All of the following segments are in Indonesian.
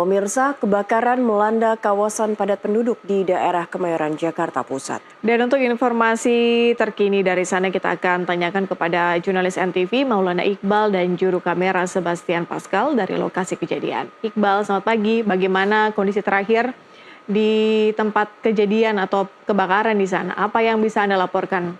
Pemirsa, kebakaran melanda kawasan padat penduduk di daerah Kemayoran, Jakarta Pusat. Dan untuk informasi terkini dari sana kita akan tanyakan kepada jurnalis NTV Maulana Iqbal dan juru kamera Sebastian Pascal dari lokasi kejadian. Iqbal, selamat pagi. Bagaimana kondisi terakhir di tempat kejadian atau kebakaran di sana? Apa yang bisa Anda laporkan?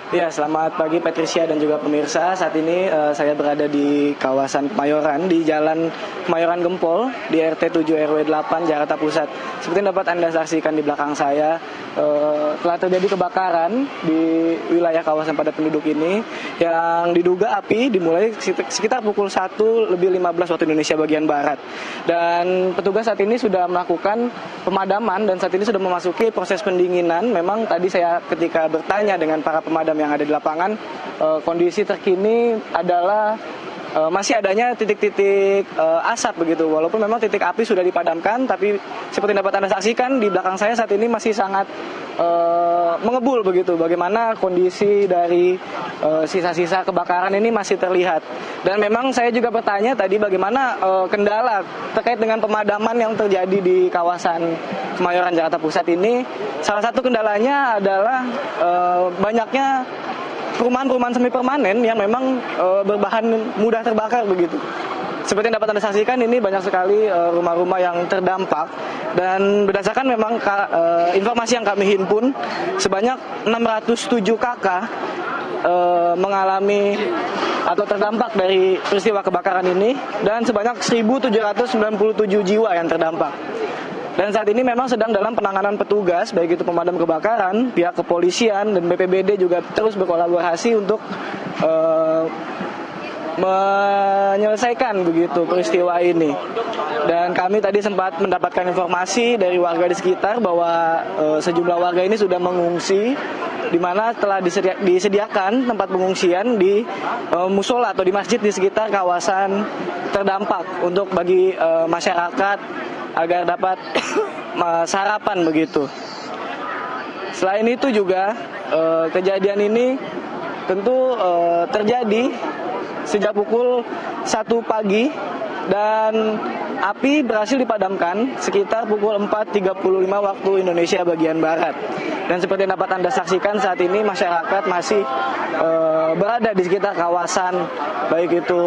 Ya, selamat pagi Patricia dan juga pemirsa. Saat ini saya berada di kawasan Kemayoran, di Jalan Kemayoran Gempol, di RT 7 RW 8 Jakarta Pusat. Seperti yang dapat Anda saksikan di belakang saya, telah terjadi kebakaran di wilayah kawasan padat penduduk ini yang diduga api dimulai sekitar pukul 1:15 waktu Indonesia bagian Barat. Dan petugas saat ini sudah melakukan pemadaman dan saat ini sudah memasuki proses pendinginan. Memang tadi saya ketika bertanya dengan para pemadam yang ada di lapangan, kondisi terkini adalah masih adanya titik-titik asap begitu. Walaupun memang titik api sudah dipadamkan, tapi seperti dapat Anda saksikan di belakang saya saat ini masih sangat mengebul begitu. Bagaimana kondisi dari sisa-sisa kebakaran ini masih terlihat. Dan memang saya juga bertanya tadi bagaimana kendala terkait dengan pemadaman yang terjadi di kawasan Kemayoran Jakarta Pusat ini. Salah satu kendalanya adalah banyaknya perumahan-perumahan semi permanen yang memang berbahan mudah terbakar begitu. Seperti yang dapat Anda saksikan, ini banyak sekali rumah-rumah yang terdampak. Dan berdasarkan memang informasi yang kami himpun, sebanyak 607 kakak mengalami atau terdampak dari peristiwa kebakaran ini, dan sebanyak 1.797 jiwa yang terdampak. Dan saat ini memang sedang dalam penanganan petugas, baik itu pemadam kebakaran, pihak kepolisian, dan BPBD juga terus berkolaborasi untuk menyelesaikan begitu peristiwa ini. Dan kami tadi sempat mendapatkan informasi dari warga di sekitar bahwa sejumlah warga ini sudah mengungsi, di mana telah disediakan tempat pengungsian di musola atau di masjid di sekitar kawasan terdampak untuk bagi masyarakat agar dapat sarapan begitu. Selain itu juga kejadian ini tentu terjadi sejak pukul 1 pagi dan api berhasil dipadamkan sekitar pukul 4.35 waktu Indonesia bagian Barat. Dan seperti yang dapat Anda saksikan saat ini masyarakat masih berada di sekitar kawasan, baik itu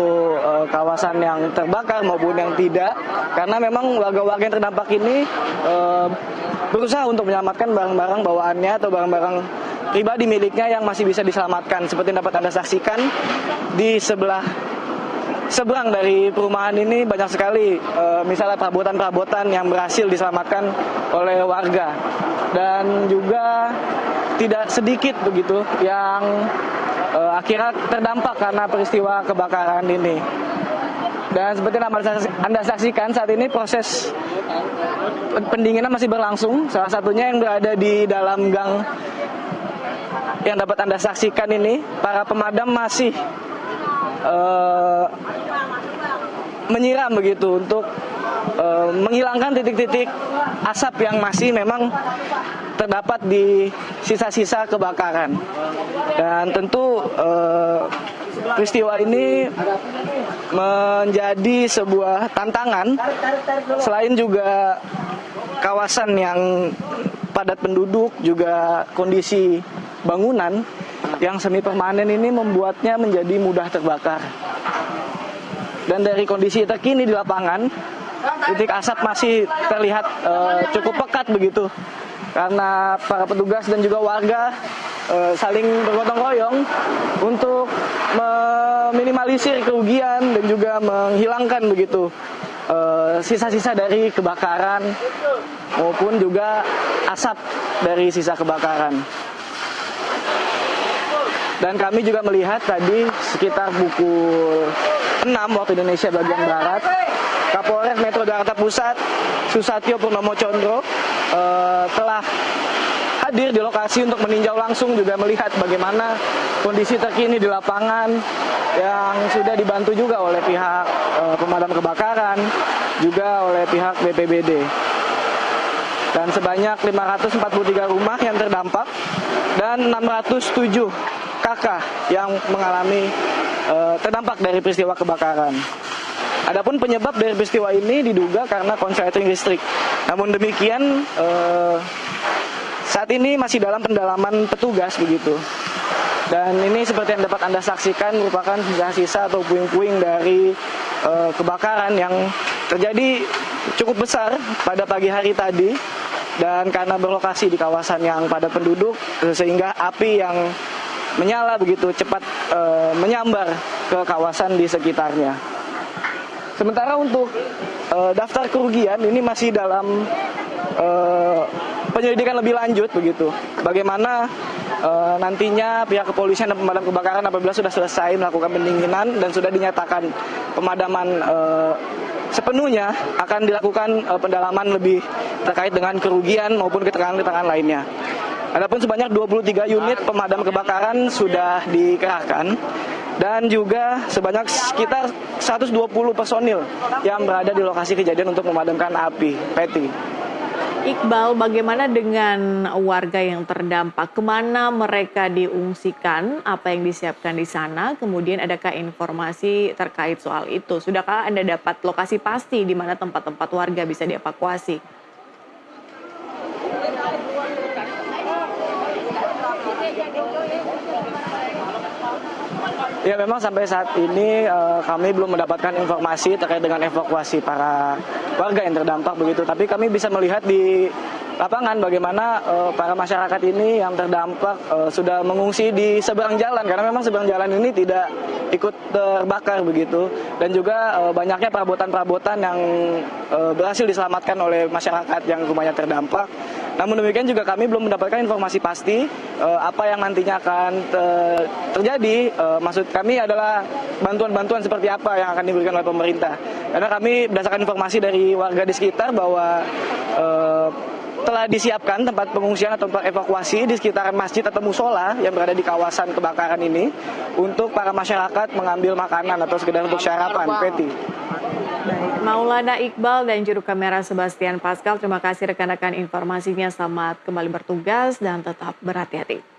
kawasan yang terbakar maupun yang tidak, karena memang warga-warga yang terdampak ini berusaha untuk menyelamatkan barang-barang bawaannya atau barang-barang pribadi miliknya yang masih bisa diselamatkan. Seperti yang dapat Anda saksikan di seberang dari perumahan ini banyak sekali misalnya perabotan-perabotan yang berhasil diselamatkan oleh warga. Dan juga tidak sedikit begitu yang akhirnya terdampak karena peristiwa kebakaran ini. Dan seperti yang Anda saksikan saat ini proses pendinginan masih berlangsung. Salah satunya yang berada di dalam gang yang dapat Anda saksikan ini, para pemadam masih menyiram begitu untuk menghilangkan titik-titik asap yang masih memang terdapat di sisa-sisa kebakaran. Dan tentu peristiwa ini menjadi sebuah tantangan, selain juga kawasan yang padat penduduk, juga kondisi bangunan yang semi permanen ini membuatnya menjadi mudah terbakar. Dan dari kondisi terkini di lapangan, titik asap masih terlihat cukup pekat begitu, karena para petugas dan juga warga saling bergotong royong untuk meminimalisir kerugian dan juga menghilangkan begitu sisa-sisa dari kebakaran maupun juga asap dari sisa kebakaran. Dan kami juga melihat tadi sekitar pukul 6 waktu Indonesia bagian Barat, Kapolres Metro Jakarta Pusat Susatyo Purnomo Condro telah hadir di lokasi untuk meninjau langsung, juga melihat bagaimana kondisi terkini di lapangan yang sudah dibantu juga oleh pihak pemadam kebakaran, juga oleh pihak BPBD. Dan sebanyak 543 rumah yang terdampak dan 607 kakak yang mengalami terdampak dari peristiwa kebakaran. Adapun penyebab dari peristiwa ini diduga karena konsleting listrik. Namun demikian saat ini masih dalam pendalaman petugas begitu. Dan ini seperti yang dapat Anda saksikan merupakan sisa-sisa atau puing-puing dari kebakaran yang terjadi cukup besar pada pagi hari tadi. Dan karena berlokasi di kawasan yang padat penduduk, sehingga api yang menyala begitu cepat menyambar ke kawasan di sekitarnya. Sementara untuk daftar kerugian ini masih dalam penyelidikan lebih lanjut begitu. Bagaimana nantinya pihak kepolisian dan pemadam kebakaran apabila sudah selesai melakukan pendinginan dan sudah dinyatakan pemadaman sepenuhnya, akan dilakukan pendalaman lebih terkait dengan kerugian maupun keterangan-keterangan lainnya. Adapun sebanyak 23 unit pemadam kebakaran sudah dikerahkan dan juga sebanyak sekitar 120 personil yang berada di lokasi kejadian untuk memadamkan api. Peti. Iqbal, bagaimana dengan warga yang terdampak? Kemana mereka diungsikan? Apa yang disiapkan di sana? Kemudian adakah informasi terkait soal itu? Sudahkah Anda dapat lokasi pasti di mana tempat-tempat warga bisa dievakuasi? Ya, memang sampai saat ini kami belum mendapatkan informasi terkait dengan evakuasi para warga yang terdampak begitu. Tapi kami bisa melihat di lapangan bagaimana para masyarakat ini yang terdampak sudah mengungsi di seberang jalan, karena memang seberang jalan ini tidak ikut terbakar begitu. Dan juga banyaknya perabotan-perabotan yang berhasil diselamatkan oleh masyarakat yang rumahnya terdampak. Namun demikian juga kami belum mendapatkan informasi pasti apa yang nantinya akan terjadi. Maksud kami adalah bantuan-bantuan seperti apa yang akan diberikan oleh pemerintah. Karena kami berdasarkan informasi dari warga di sekitar bahwa telah disiapkan tempat pengungsian atau tempat evakuasi di sekitaran masjid atau musola yang berada di kawasan kebakaran ini untuk para masyarakat mengambil makanan atau sekedar untuk sarapan. Peti. Baik, Maulana Iqbal dan juru kamera Sebastian Pascal, terima kasih rekan-rekan informasinya. Selamat kembali bertugas dan tetap berhati-hati.